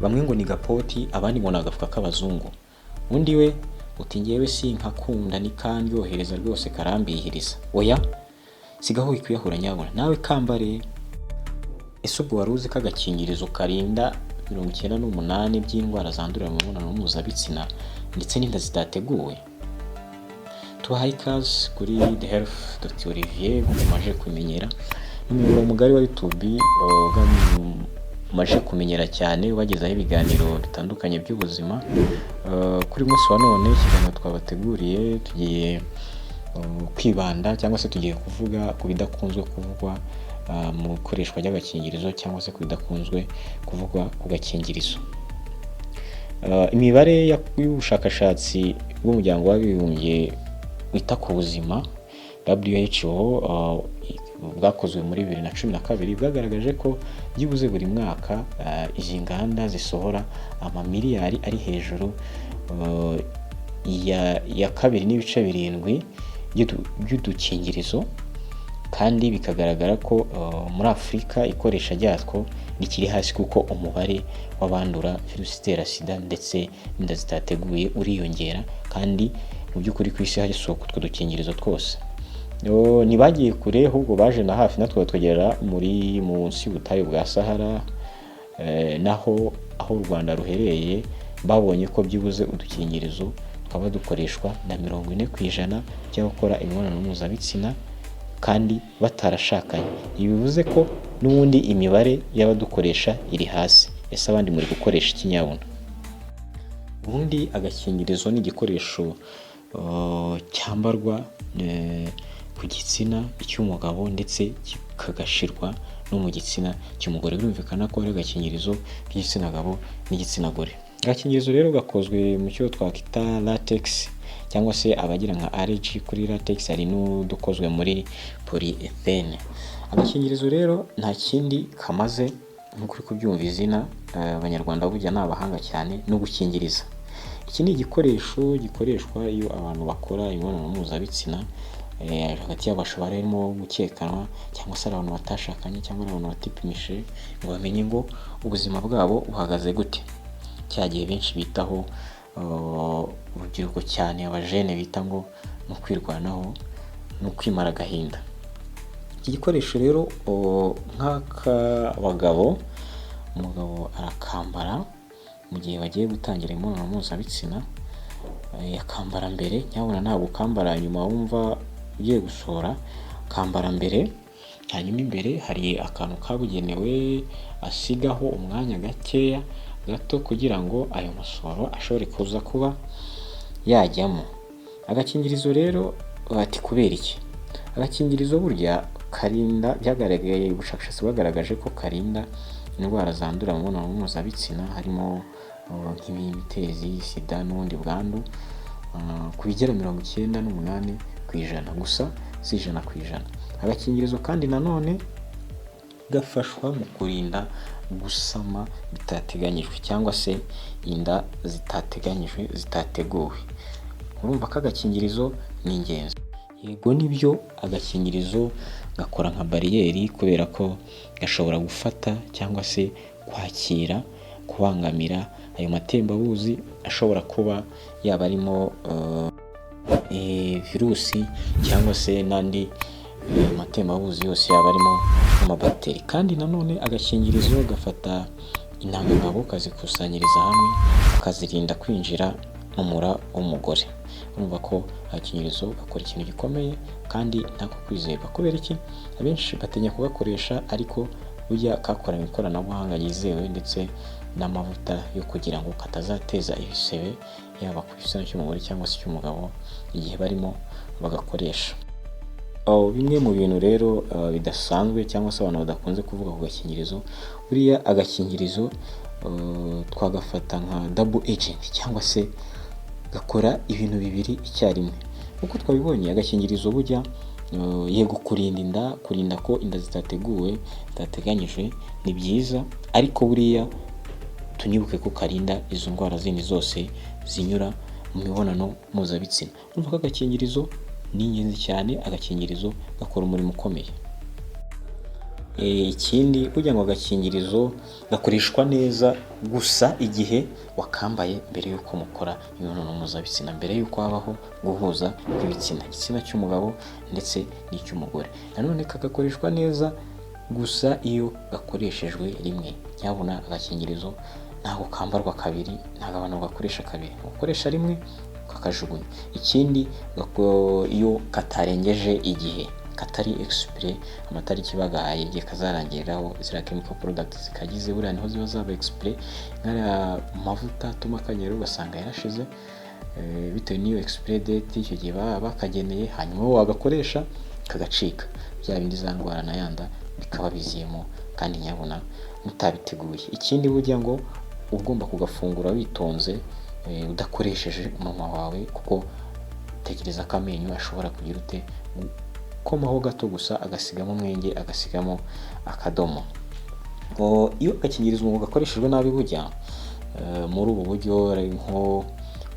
bamwe ngo ni gapoti, abandi ngo ni agafuka k'abazungu. Undi we uti ngewe sinkakunda ni kandyohereza rwose karambihiriza. Oya, sigaho wikuyahura nyabona, nawe kambare. Ese ubwo wari uzi ko agakingirizo karinda 98% by'indwara zandurira mu mibonano mpuzabitsina ndetse n'inda zitateguwe? Tubahaye ikaze kuri The Health Dr. Olivier, nk'uko mumaze kumenyera n'umuyoboro mugari wa YouTube mumaze kumenyera cyane ubagezaho ibiganiro bitandukanye by'ubuzima. Kuri munsi wa none ikiganiro twabateguriye tugiye kwibanda cyangwa se tugiye kuvuga ku bidakunzwe kuvugwa mu ikoreshwa ry'agakingirizo cyangwa se ku bidakunzwe kuvugwa ku gakingirizo. Imibare y'ubushakashatsi bw'umuryango w'abibumbye wita ku buzima WHO bwakozwe muri 2012 bwagaragaje ko byibuze buri mwaka izi nganda zisohora amamiliyari ari hejuru ya 2.7 by'udukingirizo, kandi bikagaragara ko muri Afurika ikoresha ryatwo rikiri hasi kuko umubare w'abandura virusi itera sida ndetse n'inda zitateguye uriyongera, kandi mu by'ukuri ku isi hasohoka utwo dukingirizo twose. Ntibagiye kure, ahubwo baje na hafi natwe batwegera muri munsi y'ubutayu bwa Sahara, naho aho u Rwanda ruhereye babonye ko byibuze udukingirizo twaba dukoreshwa na 40% cy'abakora imibonano mpuzabitsina kandi batarashakanye. Ibi bivuze ko n'ubundi imibare y'abadukoresha iri hasi. Ese abandi muri gukoresha ikinyabuna? Ubundi agakingirizo ni igikoresho cyambarwa ku gitsina cy'umugabo ndetse kikagashirwa no mu gitsina cy'umugore. Birumvikana ko ari agakingirizo k'igitsina gabo n'igitsina gore. Agakingirizo rero gakozwe mu cyo twakita latex cyangwa se abagira nka allergy kuri latex, hari n'udukozwe muri polyethylene. Agakingirizo rero nta kindi kamaze nk'uko uri kubyumva izina, abanyarwanda burya ni abahanga cyane no gukingiriza. Iki ni igikoresho gikoreshwa iyo abantu bakora imibonano mpuzabitsina hagati y'abashobora barimo gukekanwa cyangwa se abantu batashakanye cyangwa abantu batipimishe ngo bamenye ngo ubuzima bwabo buhagaze gute. Cyagiye benshi bitaho urubyiruko cyane, abajene bita ngo no kwirwanaho no kwimara agahinda. Iki gikoresho rero nk'akabagabo, umugabo arakambara mu gihe bagiye gutangira imibonano mpuzabitsina, yakambara mbere, nyabona ntabwo ukambara nyuma wumva ugiye gusohora, kambara mbere. Hanyuma imbere hari akantu kabugenewe asigaho umwanya gakeya gato kugira ngo ayo masoro ashobore kuza kuba yajyamo. Agakingirizo rero bati kubera iki? Agakingirizo burya karinda, byagaragaye ubushakashatsi bwagaragaje ko karinda indwara zandura mu mibonano mpuzabitsina harimo nk'imitezi, sida n'ubundi bwandu ku bigera 98% gusa, si 100%. Agakingirizo kandi nanone gafashwa mu kurinda gusama bitateganyijwe cyangwa se inda zitateganyijwe zitateguwe. Urumva ko agakingirizo ni ingenzi. Yego nibyo, agakingirizo gakora nka bariyeri kubera ko gashobora gufata cyangwa se kwakira, kubangamira ayo matembabuzi ashobora kuba yaba arimo virusi cyangwa se n'andi matembabuzi yose yaba arimo amabakiteri. kandi nanone agakingirizo gafata intangangabo kazikusanyiriza hamwe, kazirinda kwinjira mu mura w'umugore. Urumva ko agakingirizo gakora ikintu gikomeye kandi ntako kwizerwa. Kubera iki? Abenshi batinya kugakoresha, ariko burya kakoranye ikoranabuhanga yizewe ndetse n'amavuta yo kugira ngo katazateza ibisebe yaba ku gitsina cy'umugore cyangwa se cy'umugabo igihe barimo bagakoresha. Bimwe mu bintu rero bidasanzwe cyangwa se abantu badakunze kuvuga ku gakingirizo, buriya agakingirizo twagafata nka double agent cyangwa se gakora ibintu bibiri icyarimwe. Uko twabibonye, agakingirizo burya yego kurinda ko inda zitateguwe zitateganyijwe ni byiza, ariko buriya tunibuke ko karinda izo ndwara zindi zose zinyura mu mibonano mpuzabitsina. Urumva ko agakingirizo ni ingenzi cyane. Agakingirizo gakora umurimo ukomeye. Ikindi burya ngo agakingirizo gakoreshwa neza gusa igihe wakambaye mbere y'uko mukora imibonano mpuzabitsina, mbere y'uko habaho guhuza kw'ibitsina, igitsina cy'umugabo ndetse n'icy'umugore. Nanone kagakoreshwa neza gusa iyo gakoreshejwe rimwe. Nyabuna agakingirizo ntabwo kambarwa kabiri, ntabwo abantu bakoresha kabiri, ukoresha rimwe ukakajugunya. Ikindi iyo katarengeje igihe, katari expire, amatariki bagahaye igihe kazarangiriraho ziriya chemical products zikagize, buriya niho ziba zaba expire. Nk'ariya mavuta atuma kagera ugasanga yarashize bitewe n'iyo expire date icyo gihe baba bakageneye, hanyuma wagakoresha kagacika, bya bindi za ndwara na yanda bikaba biziyemo kandi nyabona mutabiteguye. Ikindi burya ngo ugomba kugafungura witonze, udakoresheje umunwa wawe, kuko tekereza ko amenyo ashobora kugira ute komaho gato gusa agasigamo umwenge, agasigamo akadomo. Iyo agakingirizo ngo gakoreshejwe nabi burya muri ubu buryo nko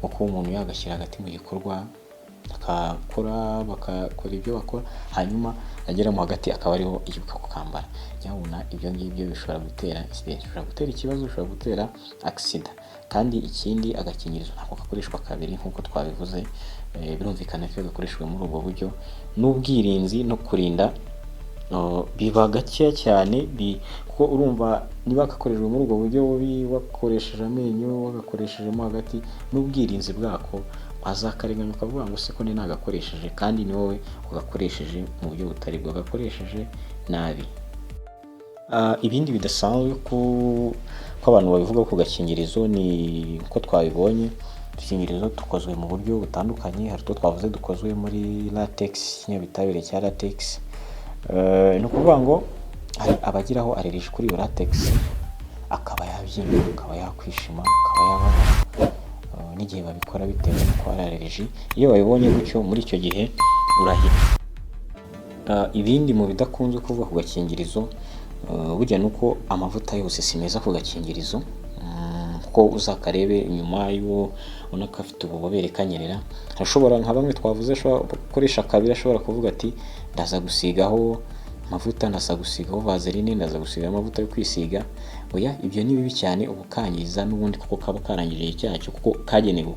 kuba umuntu yagashyira hagati mu gikorwa bakakora ibyo bakora, hanyuma ageramo hagati akaba ariho yibuka kukambara. Nyabuna ibyo ngibyo bishobora gutera accident, bishobora gutera ikibazo, bishobora gutera accident. Kandi ikindi agakingirizo ntabwo gakoreshwa kabiri nk'uko twabivuze. Birumvikana ko gakoreshejwe muri ubwo buryo n'ubwirinzi no kurinda biba gakeya cyane, kuko urumva niba gakoreshejwe muri ubwo buryo bubi, wakoresheje amenyo, wagakoreshejemo hagati, n'ubwirinzi bwako wazakarenganya ukavuga ngo se ko ni nagakoresheje, kandi ni wowe ugakoresheje mu buryo butari bwo, gakoresheje nabi. Ibindi bidasanzwe ko abantu babivuga ku gakingirizo ni uko twabibonye, udukingirizo dukozwe mu buryo butandukanye. Hari utwo twavuze dukozwe muri latex, ikinyabutabire cya latex. Ni ukuvuga ngo hari abagiraho allergie kuri iyo latex, akaba yabyimba, akaba yakwishima, akaba yababara n'igihe babikora bitewe n'uko ari allergie. Iyo babibonye gutyo, muri icyo gihe urahita. Ibindi mu bidakunze kuvuga ku gakingirizo burya nuko amavuta yose si meza ku gakingirizo, kuko uzakarebe inyuma y'uwo ubona ko afite ububobere kanyerera, ashobora nka bamwe twavuze ashobora gukoresha kabiri, ashobora kuvuga ati ndaza gusigaho amavuta, ndaza gusigaho vaseline, ndaza gusiga amavuta yo kwisiga. Oya, ibyo ni bibi cyane, ubu kangiza n'ubundi kuko kaba karangije icyacyo, kuko kagenewe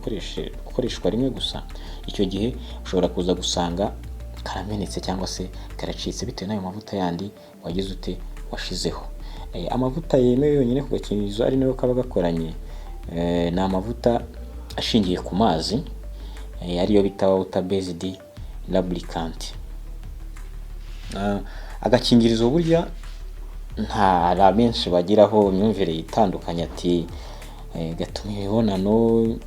gukoreshwa rimwe gusa. Icyo gihe ushobora kuza gusanga karamenetse cyangwa se karacitse bitewe n'ayo mavuta yandi wagize ute washizeho. Amavuta yemewe yonyine ku gakingirizo ari nayo kaba gakoranye ni amavuta ashingiye ku mazi, ariyo bita water based lubricant. Agakingirizo burya nta benshi bagiraho imyumvire itandukanye, ati gatuma imibonano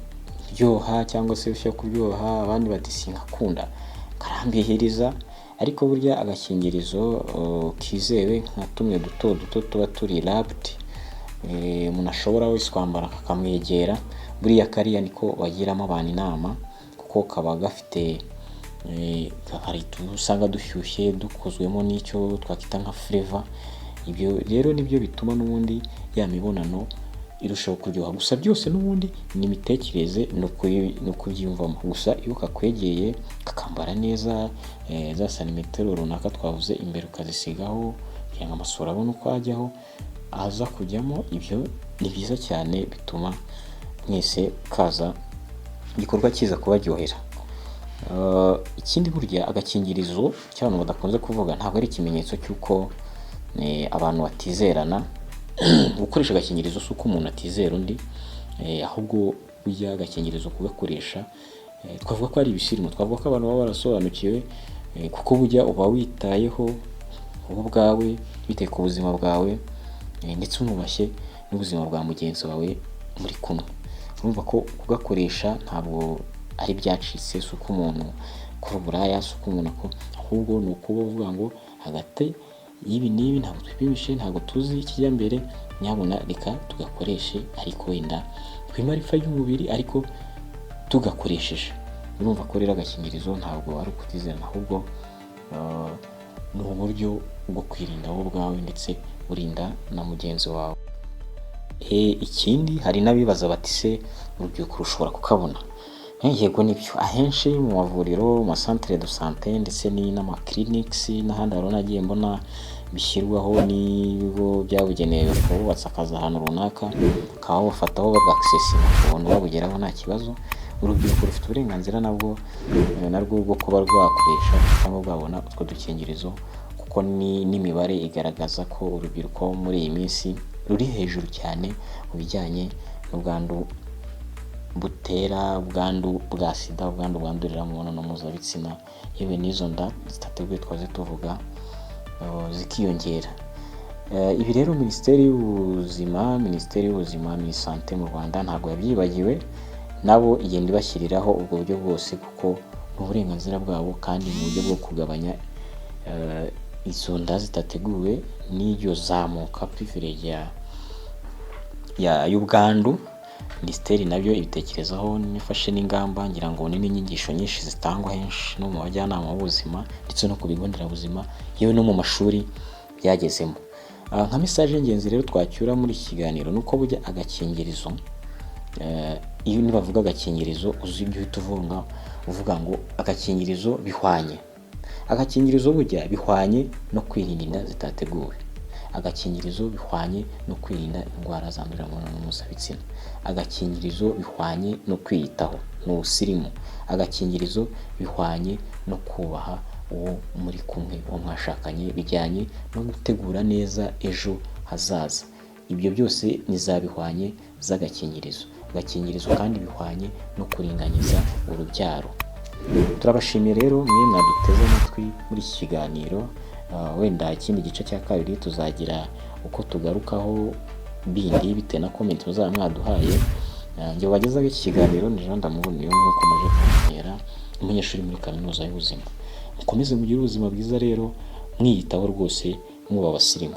iryoha cyangwa se bishya kuryoha, abandi bati sinkakunda, karambihiriza. Ariko burya agakingirizo kizewe nka tumwe duto duto tuba turi wrapped, umuntu ashobora wese kwambara kakamwegera, buriya kariya niko bagiramo abantu inama, kuko kaba gafite hari usanga dushyushye, dukozwemo n'icyo twakita nka flavor. Ibyo rero nibyo bituma n'ubundi ya mibonano irushaho kuryoha. Gusa byose n'ubundi ni imitekerereze no kubyiyumvamo. Gusa iyo kakwegeye kakambara neza, za santimetero runaka twavuze imbere ukazisigaho kugira ngo amasura abone uko ajyaho aza kujyamo, ibyo ni byiza cyane, bituma mwese kaza igikorwa kiza kubaryohera. Ikindi burya agakingirizo cy'abantu badakunze kuvuga, ntabwo ari ikimenyetso cy'uko abantu batizerana. Gukoresha agakingirizo si uko umuntu atizera undi, ahubwo burya agakingirizo kugakoresha twavuga ko ari ibisirimu, twavuga ko abantu baba barasobanukiwe, kuko burya uba witayeho wowe ubwawe, witaye ku buzima bwawe, ndetse unubashye n'ubuzima bwa mugenzi wawe muri kumwe. Urumva ko kugakoresha ntabwo ari byacitse, si uko umuntu akora uburaya, si uko umuntu ahubwo ni ukuba uvuga ngo hagati y'ibi n'ibi ntabwo twipimishe, ntabwo tuzi ikijya mbere, nyabona reka tugakoreshe, ariko wenda twimarifa y'umubiri ariko tugakoresheje. Urumva ko rero agakingirizo ntabwo ari ukutizerana, ahubwo ni uburyo bwo kwirinda wowe ubwawe ndetse urinda na mugenzi wawe. Ikindi hari n'abibaza bati se urubyiruko rushobora kukabona? Yego nibyo, ahenshi mu mavuriro, mu masantere de sante ndetse n'ama clinics n'ahandi nagiye mbona bishyirwaho n'ibigo byabugenewe bakaba bubatse akazi ahantu runaka, bakaba bafataho bagakisesinga ukabona babugeraho nta kibazo. Urubyiruko rufite uburenganzira narwo bwo kuba rwakoresha cyangwa rwabona utwo dukingirizo, kuko n'imibare igaragaza ko urubyiruko muri iyi minsi ruri hejuru cyane mu bijyanye n'ubwandu butera, ubwandu bwa sida, ubwandu bwandurira mu mibonano mpuzabitsina, yewe n'izo nda zitateguwe twaze tuvuga zikiyongera. Ibi rero Minisiteri y'Ubuzima, Minisante mu Rwanda ntabwo yabyibagiwe, nabo igenda ibashyiriraho ubwo buryo bwose kuko ni uburenganzira bwabo, kandi mu buryo bwo kugabanya izo nda zitateguwe n'iryo zamuka privilege y'ubwandu. Minisiteri nabyo ibitekerezaho n'ifashe n'ingamba, ngira ngo ni n'inyigisho nyinshi zitangwa henshi no mu bajyanama b'ubuzima ndetse no ku bigo nderabuzima, yewe no mu mashuri byagezemo. Nka message y'ingenzi rero twacyura muri iki kiganiro ni uko burya agakingirizo, iyo nibavuga agakingirizo uzi ibyo uhita uvuga ngo agakingirizo bihwanye. Agakingirizo burya bihwanye no kwirinda inda zitateguwe. Agakingirizo bihwanye no kwirinda indwara zandurira mu mibonano mpuzabitsina. Agakingirizo bihwanye no kwiyitaho, ni ubusirimu. Agakingirizo bihwanye no kubaha uwo muri kumwe, uwo mwashakanye, bijyanye no gutegura neza ejo hazaza. Ibyo byose nizabihwanye z'agakingirizo. Agakingirizo kandi bihwanye no kuringaniza urubyaro. Turabashimiye rero mwe mwaduteze amatwi muri iki kiganiro. Wenda ikindi gice cya kabiri tuzagira uko tugarukaho bindi bitewe na comment muzaba mwaduhaye. Njye wagezaho iki kiganiro ni Jean Ndamubonye, nk'uko maje kumenyera, umunyeshuri muri kaminuza y'ubuzima. Mukomeze mugire ubuzima bwiza rero, mwiyitaho rwose, muba abasirimu.